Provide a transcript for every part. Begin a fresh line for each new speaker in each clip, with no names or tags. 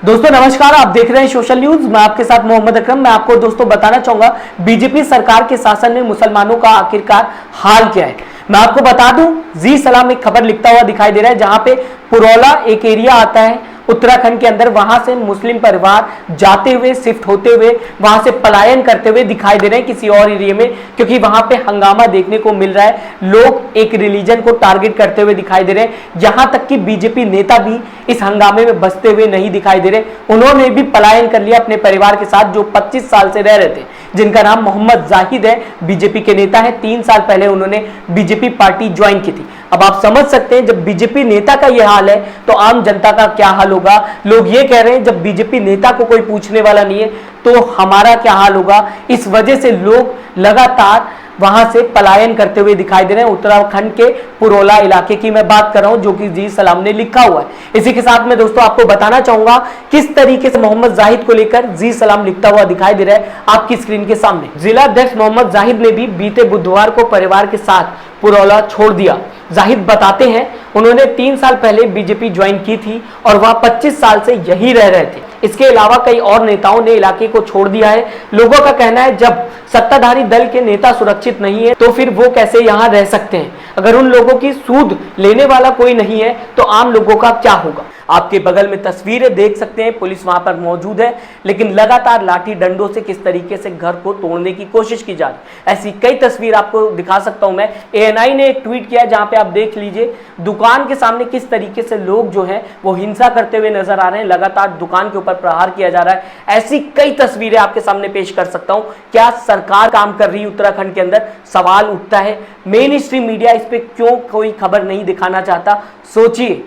दोस्तों नमस्कार, आप देख रहे हैं सोशल न्यूज। मैं आपके साथ मोहम्मद अकरम। मैं आपको दोस्तों बताना चाहूंगा बीजेपी सरकार के शासन में मुसलमानों का आखिरकार हाल क्या है। मैं आपको बता दूं, जी सलाम एक खबर लिखता हुआ दिखाई दे रहा है जहां पे पुरौला एक एरिया आता है उत्तराखंड के अंदर, वहां से मुस्लिम परिवार जाते हुए, शिफ्ट होते हुए, वहां से पलायन करते हुए दिखाई दे रहे हैं किसी और एरिया में, क्योंकि वहां पे हंगामा देखने को मिल रहा है। लोग एक रिलीजन को टारगेट करते हुए दिखाई दे रहे हैं। यहां तक कि बीजेपी नेता भी इस हंगामे में बसते हुए नहीं दिखाई दे रहे। उन्होंने भी पलायन कर लिया अपने परिवार के साथ, जो 25 साल से रह रहे थे, जिनका नाम मोहम्मद जाहिद है, बीजेपी के नेता है। 3 साल पहले उन्होंने बीजेपी पार्टी ज्वाइन की थी। अब आप समझ सकते हैं, जब बीजेपी नेता का यह हाल है तो आम जनता का क्या हाल होगा। लोग ये कह रहे हैं जब बीजेपी नेता को कोई पूछने वाला नहीं है तो हमारा क्या हाल होगा। इस वजह से लोग लगातार वहां से पलायन करते हुए दिखाई दे रहे हैं। उत्तराखंड के पुरौला इलाके की मैं बात कर रहा हूं, जो कि जी सलाम ने लिखा हुआ है। इसी के साथ में दोस्तों आपको बताना चाहूंगा किस तरीके से मोहम्मद जाहिद को लेकर जी सलाम लिखता हुआ दिखाई दे रहा है आपकी स्क्रीन के सामने। जिला अध्यक्ष मोहम्मद जाहिद ने भी बीते बुधवार को परिवार के साथ पुरौला छोड़ दिया। जाहिद बताते हैं उन्होंने 3 साल पहले बीजेपी ज्वाइन की थी और वह 25 साल से यही रह रहे थे। इसके अलावा कई और नेताओं ने इलाके को छोड़ दिया है। लोगों का कहना है जब सत्ताधारी दल के नेता सुरक्षित नहीं है तो फिर वो कैसे यहां रह सकते हैं। अगर उन लोगों की सूद लेने वाला कोई नहीं है तो आम लोगों का क्या होगा। आपके बगल में तस्वीरें देख सकते हैं, पुलिस वहां पर मौजूद है, लेकिन लगातार लाठी डंडों से किस तरीके से घर को तोड़ने की कोशिश की जा रही है। ऐसी कई तस्वीर आपको दिखा सकता हूं मैं। एएनआई ने एक ट्वीट किया जहां पे आप देख लीजिए दुकान के सामने किस तरीके से लोग जो है वो हिंसा करते हुए नजर आ रहे हैं। लगातार दुकान के ऊपर प्रहार किया जा रहा है। ऐसी कई तस्वीरें आपके सामने पेश कर सकता हूं। क्या सरकार काम कर रही है उत्तराखंड के अंदर, सवाल उठता है। मेन स्ट्रीम मीडिया इस पे क्यों कोई खबर नहीं दिखाना चाहता। सोचिए,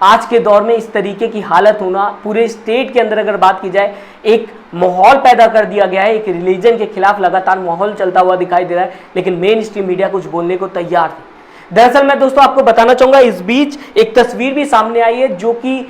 आज के दौर में इस तरीके की हालत होना, पूरे स्टेट के अंदर अगर बात की जाए, एक माहौल पैदा कर दिया गया है। एक रिलीजन के खिलाफ लगातार माहौल चलता हुआ दिखाई दे रहा है, लेकिन मेन स्ट्रीम मीडिया कुछ बोलने को तैयार नहीं। दरअसल मैं दोस्तों आपको बताना चाहूंगा, इस बीच एक तस्वीर भी सामने आई है जो कि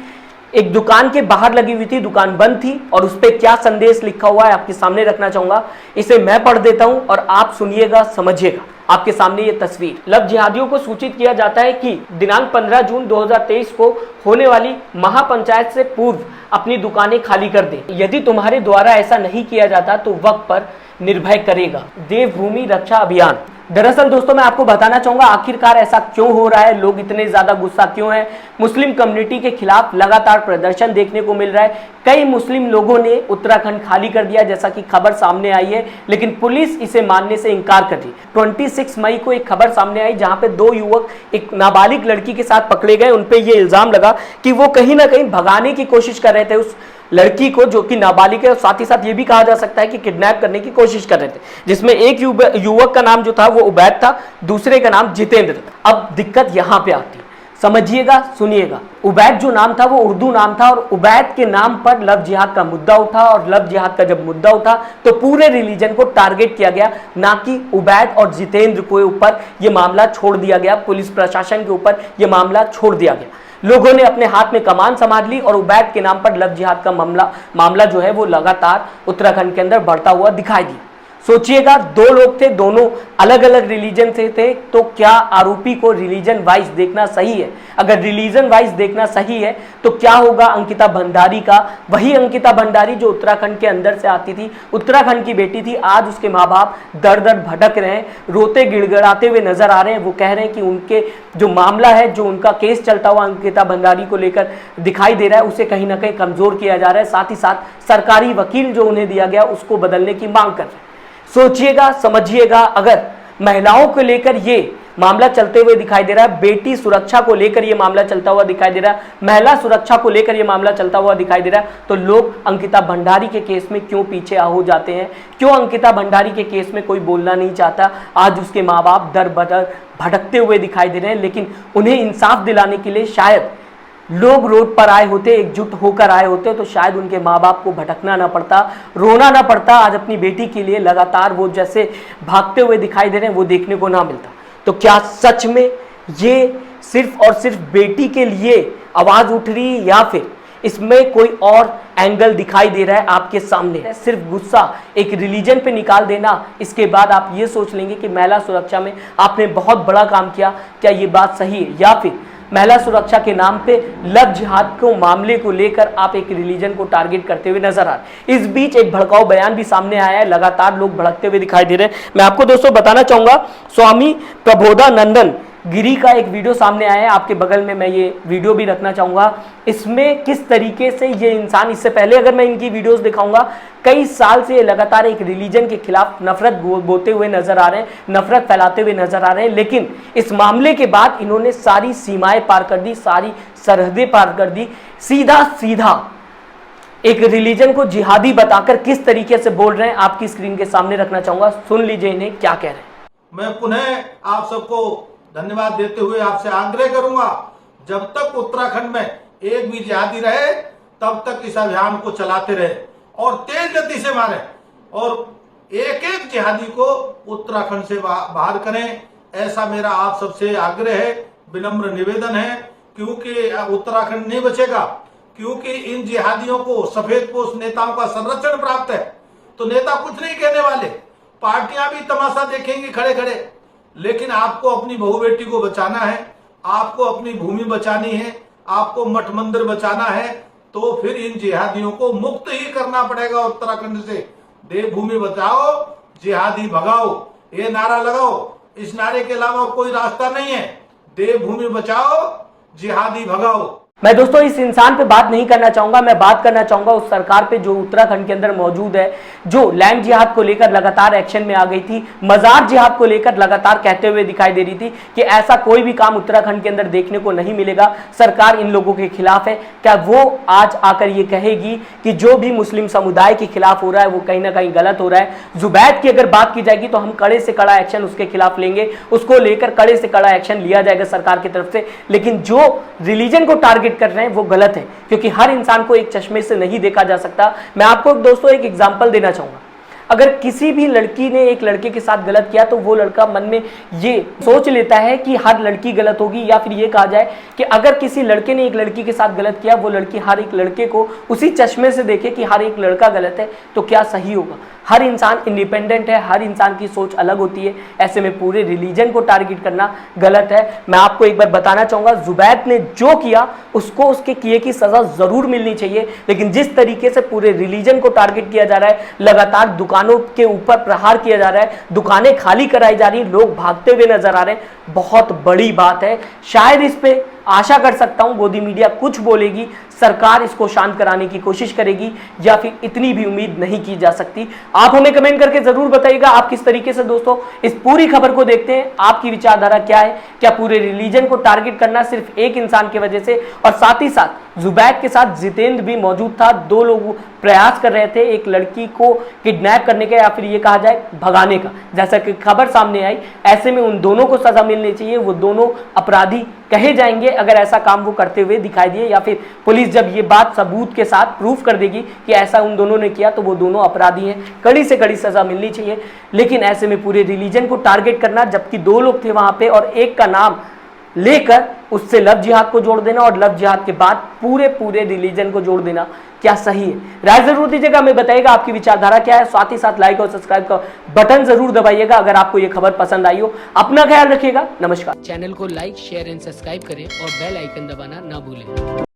एक दुकान के बाहर लगी हुई थी। दुकान बंद थी और उस पर क्या संदेश लिखा हुआ है आपके सामने रखना चाहूंगा। इसे मैं पढ़ देता हूं और आप सुनिएगा, समझिएगा। आपके सामने ये तस्वीर। लव जिहादियों को सूचित किया जाता है कि दिनांक 15 जून 2023 को होने वाली महापंचायत से पूर्व अपनी दुकानें खाली कर दें। यदि तुम्हारे द्वारा ऐसा नहीं किया जाता तो वक्त पर निर्भय करेगा। देवभूमि रक्षा अभियान। दरअसल दोस्तों मैं आपको बताना चाहूंगा आखिरकार ऐसा क्यों हो रहा है, लोग इतने ज्यादा गुस्सा क्यों है। मुस्लिम कम्युनिटी के खिलाफ लगातार प्रदर्शन देखने को मिल रहा है। कई मुस्लिम लोगों ने उत्तराखंड खाली कर दिया, जैसा कि खबर सामने आई है, लेकिन पुलिस इसे मानने से इंकार कर दी। 26 मई को एक खबर सामने आई जहां पे 2 युवक एक नाबालिग लड़की के साथ पकड़े गए। उन पे ये इल्जाम लगा कि वो कहीं ना कहीं भगाने की कोशिश कर रहे थे उस लड़की को, जो कि नाबालिग है, और साथ ही साथ ये भी कहा जा सकता है कि किडनैप करने की कोशिश कर रहे थे। जिसमें एक युवक का नाम जो था वो उबैद था, दूसरे का नाम जितेंद्र था। अब दिक्कत यहां पे आती है, समझिएगा, सुनिएगा। उबैद जो नाम था वो उर्दू नाम था और उबैद के नाम पर लव जिहाद का मुद्दा उठा, और लव जिहाद का जब मुद्दा उठा तो पूरे रिलीजन को टारगेट किया गया, ना कि उबैद और जितेंद्र के ऊपर ये मामला छोड़ दिया गया। पुलिस प्रशासन के ऊपर ये मामला छोड़ दिया गया। लोगों ने अपने हाथ में कमान संभाल ली और उबैद के नाम पर लव जिहाद का मामला जो है वो लगातार उत्तराखंड के अंदर बढ़ता हुआ दिखाई दिया। सोचिएगा, 2 लोग थे, दोनों अलग अलग रिलीजन से थे, तो क्या आरोपी को रिलीजन वाइज देखना सही है? अगर रिलीजन वाइज देखना सही है तो क्या होगा अंकिता भंडारी का? वही अंकिता भंडारी जो उत्तराखंड के अंदर से आती थी, उत्तराखंड की बेटी थी। आज उसके माँ बाप दर दर भटक रहे हैं, रोते गिड़गिड़ाते हुए नजर आ रहे हैं। वो कह रहे हैं कि उनके जो मामला है, जो उनका केस चलता हुआ अंकिता भंडारी को लेकर दिखाई दे रहा है, उसे कहीं ना कहीं कमजोर किया जा रहा है। साथ ही साथ सरकारी वकील जो उन्हें दिया गया उसको बदलने की मांग कर रहे हैं। सोचिएगा, समझिएगा, अगर महिलाओं को लेकर ये मामला चलते हुए दिखाई दे रहा है, बेटी सुरक्षा को लेकर ये मामला चलता हुआ दिखाई दे रहा है, महिला सुरक्षा को लेकर ये मामला चलता हुआ दिखाई दे रहा है, तो लोग अंकिता भंडारी के केस में क्यों पीछे हो जाते हैं? क्यों अंकिता भंडारी के केस में कोई बोलना नहीं चाहता? आज उसके माँ बाप दर बदर भटकते हुए दिखाई दे रहे हैं, लेकिन उन्हें इंसाफ दिलाने के लिए शायद लोग रोड पर आए होते, एकजुट होकर आए होते, तो शायद उनके माँ बाप को भटकना ना पड़ता, रोना ना पड़ता। आज अपनी बेटी के लिए लगातार वो जैसे भागते हुए दिखाई दे रहे हैं, वो देखने को ना मिलता। तो क्या सच में ये सिर्फ और सिर्फ बेटी के लिए आवाज उठ रही है, या फिर इसमें कोई और एंगल दिखाई दे रहा है आपके सामने? सिर्फ गुस्सा एक रिलीजन पे निकाल देना, इसके बाद आप ये सोच लेंगे कि महिला सुरक्षा में आपने बहुत बड़ा काम किया। क्या ये बात सही है? या फिर महिला सुरक्षा के नाम पे लव जिहाद को मामले को लेकर आप एक रिलीजन को टारगेट करते हुए नजर आ रहे हैं। इस बीच एक भड़काऊ बयान भी सामने आया है, लगातार लोग भड़कते हुए दिखाई दे रहे हैं। मैं आपको दोस्तों बताना चाहूंगा, स्वामी प्रबोधानंदन गिरी का एक वीडियो सामने आया है, आपके बगल में मैं ये वीडियो भी रखना चाहूंगा। इसमें किस तरीके से ये इंसान, इससे पहले अगर मैं इनकी वीडियोस दिखाऊंगा, कई साल से लगातार एक रिलीजन के खिलाफ नफरत बोते हुए नजर आ रहे हैं, नफरत फैलाते हुए नजर आ रहे हैं। लेकिन इस मामले के बाद इन्होंने सारी सीमाएं पार कर दी, सारी सरहदें पार कर दी, सीधा सीधा एक रिलीजन को जिहादी बताकर किस तरीके से बोल रहे हैं, आपकी स्क्रीन के सामने रखना चाहूंगा। सुन लीजिए इन्हें क्या कह रहे हैं।
मैं पुनः आप सबको धन्यवाद देते हुए आपसे आग्रह करूंगा, जब तक उत्तराखंड में एक भी जिहादी रहे तब तक इस अभियान को चलाते रहे और तेज गति से मारे और एक एक जिहादी को उत्तराखंड से बाहर करें, ऐसा मेरा आप सबसे आग्रह है, विनम्र निवेदन है। क्योंकि उत्तराखंड नहीं बचेगा, क्योंकि इन जिहादियों को सफेद पोश नेताओं का संरक्षण प्राप्त है, तो नेता कुछ नहीं कहने वाले, पार्टियां भी तमाशा देखेंगी खड़े खड़े। लेकिन आपको अपनी बहू बेटी को बचाना है, आपको अपनी भूमि बचानी है, आपको मठ मंदिर बचाना है, तो फिर इन जिहादियों को मुक्त ही करना पड़ेगा उत्तराखंड से। देवभूमि बचाओ, जिहादी भगाओ, ये नारा लगाओ। इस नारे के अलावा कोई रास्ता नहीं है। देवभूमि बचाओ, जिहादी भगाओ।
मैं दोस्तों इस इंसान पे बात नहीं करना चाहूंगा, मैं बात करना चाहूंगा उस सरकार पे जो उत्तराखंड के अंदर मौजूद है, जो लैंड जिहाद को लेकर लगातार एक्शन में आ गई थी, मजार जिहाद को लेकर लगातार कहते हुए दिखाई दे रही थी कि ऐसा कोई भी काम उत्तराखंड के अंदर देखने को नहीं मिलेगा, सरकार इन लोगों के खिलाफ है। क्या वो आज आकर ये कहेगी कि जो भी मुस्लिम समुदाय के खिलाफ हो रहा है वो कहीं ना कहीं गलत हो रहा है? जुबैद की अगर बात की जाएगी तो हम कड़े से कड़ा एक्शन उसके खिलाफ लेंगे, उसको लेकर कड़े से कड़ा एक्शन लिया जाएगा सरकार की तरफ से। लेकिन जो रिलीजन को टारगेट कर रहे हैं वो गलत है, क्योंकि हर इंसान को एक चश्मे से नहीं देखा जा सकता। मैं आपको दोस्तों एक एग्जांपल देना चाहूंगा। अगर किसी भी लड़की ने एक लड़के के साथ गलत किया तो वो लड़का मन में ये सोच लेता है कि हर लड़की गलत होगी, या फिर ये कहा जाए कि अगर किसी लड़के ने एक लड़की के साथ गलत किया, वो लड़की हर एक लड़के को उसी चश्मे से देखे कि हर एक लड़का गलत है, तो क्या सही होगा? हर इंसान इंडिपेंडेंट है, हर इंसान की सोच अलग होती है। ऐसे में पूरे रिलीजन को टारगेट करना गलत है। मैं आपको एक बार बताना चाहूंगा, जुबैद ने जो किया उसको उसके किए की सजा जरूर मिलनी चाहिए, लेकिन जिस तरीके से पूरे रिलीजन को टारगेट किया जा रहा है, लगातार दुकानों के ऊपर प्रहार किया जा रहा है, दुकानें खाली कराई जा रही, लोग भागते हुए नजर आ रहे हैं, बहुत बड़ी बात है। शायद इस पे आशा कर सकता हूं गोदी मीडिया कुछ बोलेगी, सरकार इसको शांत कराने की कोशिश करेगी, या फिर इतनी भी उम्मीद नहीं की जा सकती। आप हमें कमेंट करके जरूर बताइएगा आप किस तरीके से दोस्तों इस पूरी खबर को देखते हैं, आपकी विचारधारा क्या है? क्या पूरे रिलीजन को टारगेट करना सिर्फ एक इंसान की वजह से? और साथ ही साथ जुबैद के साथ जितेंद्र भी मौजूद था, दो लोग प्रयास कर रहे थे एक लड़की को किडनैप करने का, या फिर ये कहा जाए भगाने का, जैसा कि खबर सामने आई। ऐसे में उन दोनों को सजा मिलनी चाहिए, वो दोनों अपराधी कहे जाएंगे अगर ऐसा काम वो करते हुए दिखाई दिए, या फिर पुलिस जब ये बात सबूत के साथ प्रूफ कर देगी कि ऐसा उन दोनों ने किया, तो वो दोनों अपराधी हैं, कड़ी से कड़ी सजा मिलनी चाहिए। लेकिन ऐसे में पूरे रिलीजन को टारगेट करना, जबकि दो लोग थे वहां पे और एक का नाम लेकर उससे लव जिहाद को जोड़ देना और लव जिहाद के बाद पूरे रिलीजन को जोड़ देना, क्या सही है? राय जरूर दीजिएगा, हमें बताइएगा आपकी विचारधारा क्या है। साथ ही साथ लाइक और सब्सक्राइब का बटन जरूर दबाइएगा अगर आपको यह खबर पसंद आई हो। अपना ख्याल रखिएगा, नमस्कार।
चैनल को लाइक, शेयर एंड सब्सक्राइब करें और बेल आइकन दबाना ना भूलें।